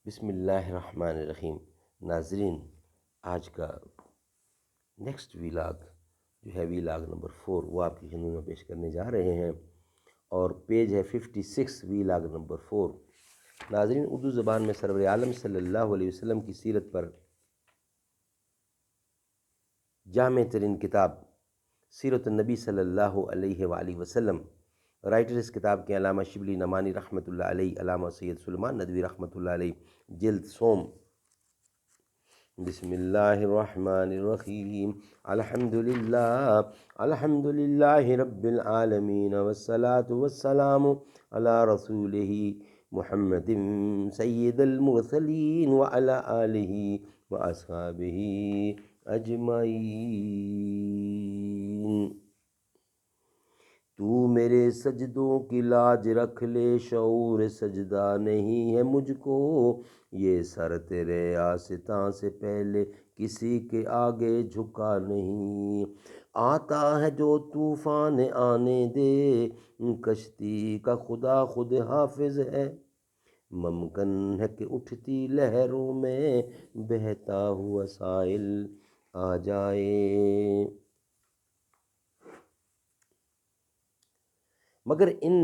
بسم اللہ الرحمن الرحیم۔ ناظرین، آج کا نیکسٹ ویلاگ جو ہے ویلاگ نمبر 4 وہ آپ کی خدمت میں پیش کرنے جا رہے ہیں، اور پیج ہے 56 ویلاگ نمبر 4۔ ناظرین، اردو زبان میں سرور عالم صلی اللہ علیہ وسلم کی سیرت پر جامع ترین کتاب سیرت النبی صلی اللہ علیہ وآلہ وسلم، رائٹر اس کتاب کے علامہ شبلی نعمانی رحمۃ اللہ علیہ، علامہ سید سلیمان ندوی رحمۃ اللہ علیہ، جلد سوم۔ بسم اللہ الرحمن الرحیم۔ الحمد للہ رب العالمین، والصلاة والسلام علی رسولہ محمد سید المرسلین، وعلی آلہ واصحابہ اجمعین۔ تو میرے سجدوں کی لاج رکھ لے، شعور سجدہ نہیں ہے مجھ کو، یہ سر تیرے آستاں سے پہلے کسی کے آگے جھکا نہیں۔ آتا ہے جو طوفان آنے دے، کشتی کا خدا خود حافظ ہے، ممکن ہے کہ اٹھتی لہروں میں بہتا ہوا سائل آ جائے، مگر ان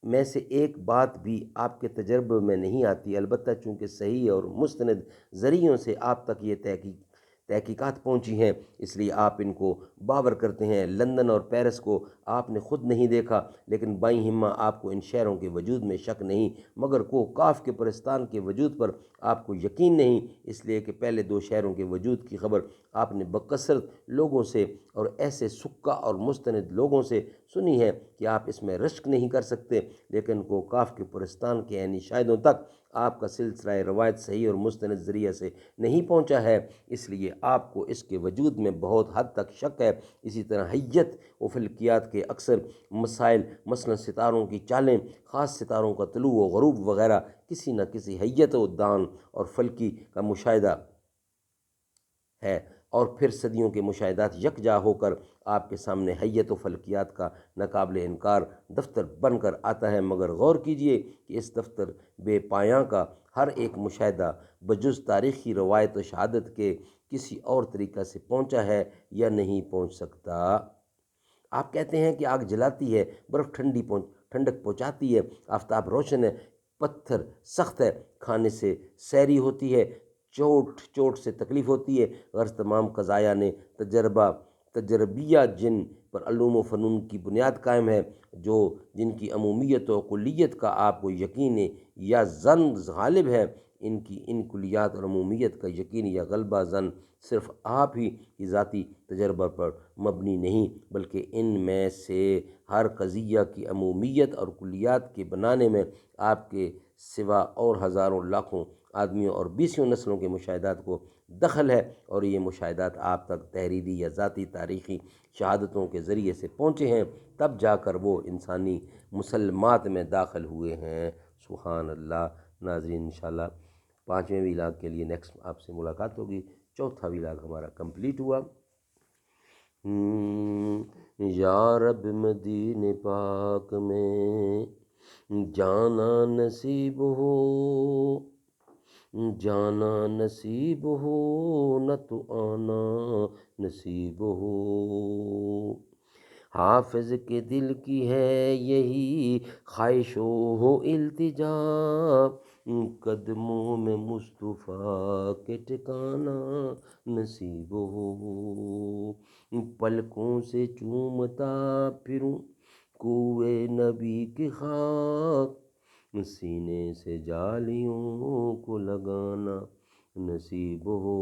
میں سے ایک بات بھی آپ کے تجربے میں نہیں آتی، البتہ چونکہ صحیح اور مستند ذریعوں سے آپ تک یہ تحقیقات پہنچی ہیں، اس لیے آپ ان کو باور کرتے ہیں۔ لندن اور پیرس کو آپ نے خود نہیں دیکھا، لیکن بائیں ہمہ آپ کو ان شہروں کے وجود میں شک نہیں، مگر کاف کے پرستان کے وجود پر آپ کو یقین نہیں، اس لیے کہ پہلے دو شہروں کے وجود کی خبر آپ نے بکثرت لوگوں سے اور ایسے سکہ اور مستند لوگوں سے سنی ہے کہ آپ اس میں رشک نہیں کر سکتے، لیکن کاف کے پرستان کے عینی شاہدوں تک آپ کا سلسلہ روایت صحیح اور مستند ذریعہ سے نہیں پہنچا ہے، اس لیے آپ کو اس کے وجود میں بہت حد تک شک ہے۔ اسی طرح حیت و فلکیات کے اکثر مسائل، مثلا ستاروں کی چالیں، خاص ستاروں کا طلوع و غروب وغیرہ، کسی نہ کسی حیت و دان اور فلکی کا مشاہدہ ہے، اور پھر صدیوں کے مشاہدات یکجا ہو کر آپ کے سامنے حیت و فلکیات کا ناقابل انکار دفتر بن کر آتا ہے، مگر غور کیجئے کہ اس دفتر بے پایاں کا ہر ایک مشاہدہ بجز تاریخی روایت و شہادت کے کسی اور طریقہ سے پہنچا ہے یا نہیں پہنچ سکتا۔ آپ کہتے ہیں کہ آگ جلاتی ہے، برف ٹھنڈک پہنچاتی ہے، آفتاب روشن ہے، پتھر سخت ہے، کھانے سے سیری ہوتی ہے، چوٹ سے تکلیف ہوتی ہے، غرض تمام قضایا نے تجربیہ جن پر علوم و فنون کی بنیاد قائم ہے، جن کی عمومیت و کلیت کا آپ کو یقین یا ظن غالب ہے، ان کلیات اور عمومیت کا یقین یا غلبہ ظن صرف آپ ہی کی ذاتی تجربہ پر مبنی نہیں، بلکہ ان میں سے ہر قضیہ کی عمومیت اور کلیات کے بنانے میں آپ کے سوا اور ہزاروں لاکھوں آدمیوں اور بیسیوں نسلوں کے مشاہدات کو دخل ہے، اور یہ مشاہدات آپ تک تحریری یا ذاتی تاریخی شہادتوں کے ذریعے سے پہنچے ہیں، تب جا کر وہ انسانی مسلمات میں داخل ہوئے ہیں۔ سبحان اللہ۔ ناظرین، انشاءاللہ 5ویں ویلاگ کے لیے نیکسٹ آپ سے ملاقات ہوگی۔ چوتھا ویلاگ ہمارا کمپلیٹ ہوا۔ یا رب مدینے پاک میں جانا نصیب ہو، جانا نصیب ہو، نہ تو آنا نصیب ہو، حافظ کے دل کی ہے یہی خواہش و التجا، قدموں میں مصطفیٰ کے ٹھکانا نصیب ہو، پلکوں سے چومتا پھروں کوئے نبی کی خاک، سینے سے جالیوں کو لگانا نصیب ہو،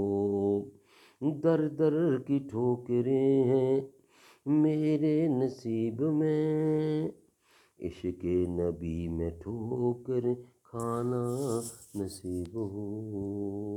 در در کی ٹھوکریں ہیں میرے نصیب میں، عشق نبی میں ٹھوکر کھانا نصیب ہو۔